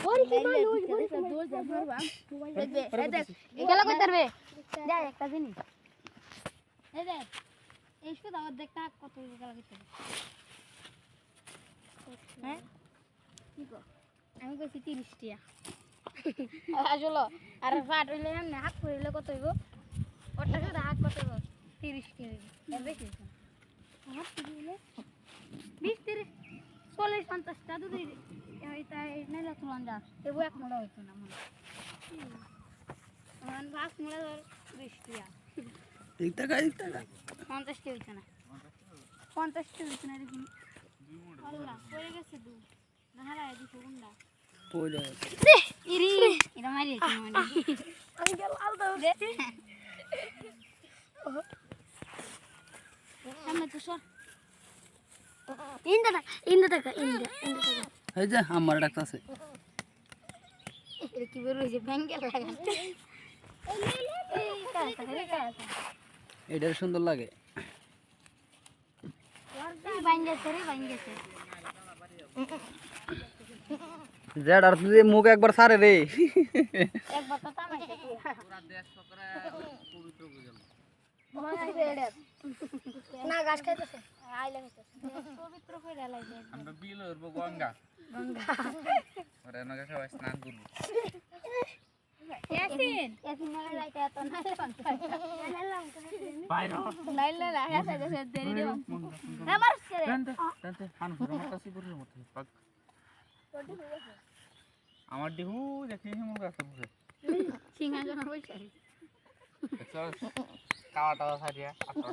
ওরে কি মারলো দৌড় যা মারবা দেখবে এই দেখ খেলা কই করবে যা একটা জিনিস এই দেখ এই শুধু আমার দেখ টাক কত খেলা করতে হ্যাঁ কি গো আমি কইছি 30 টিয়া আসলে আর ফাট হইলে এমনি হাত হইলে কত হইব ওটা শুধু হাত কত হইব 30 টিয়া এর বেশি হাত হইলে 20 30 40 50 টা দুধ এটা নাইলা তুলন যা এবো এক মোড়া হইতো না মনে আমার বাস মোড়া ধর 20 টিয়া এক টাকা 50 টিয়া হইতো না 50 টিয়া হইতো না দেখুন আল্লাহ পড়ে গেছে দু না হারায় দিছো গুন্ডা পয়লা ইরি এটা মারি মানে আমি গেল আল দাও সামনে তো সর ইন্দা টাকা এই যে আমার ডাকতাছে এটা কি বের হইছে ব্যাংকে লাগান এই কাটা এটা সুন্দর লাগে বাইঙ্গেছে জেড আর তুই মুখ একবার সারে রে একবার তো তামাইছে পুরা দেশ সকরে পবিত্র হয়ে গেল না গাছ খাইতেছে আইলা খাইতেছে পবিত্র কইরা লাইছে আমরা বিল হইব গঙ্গা ওরে নগা খাওয়া স্নান করব ইয়াসিন না লাইতে এত না বাইরে লাইলা লাইলা দেশে দেরি দেব না মারছে টানতে হান ঘুরে মাতাছি পুরো মত পাক আমার দিহু দেখি হেমন গাছ পুরো সিংহাসন বসে চল কাওয়া টাওয়া সারিয়া আপনার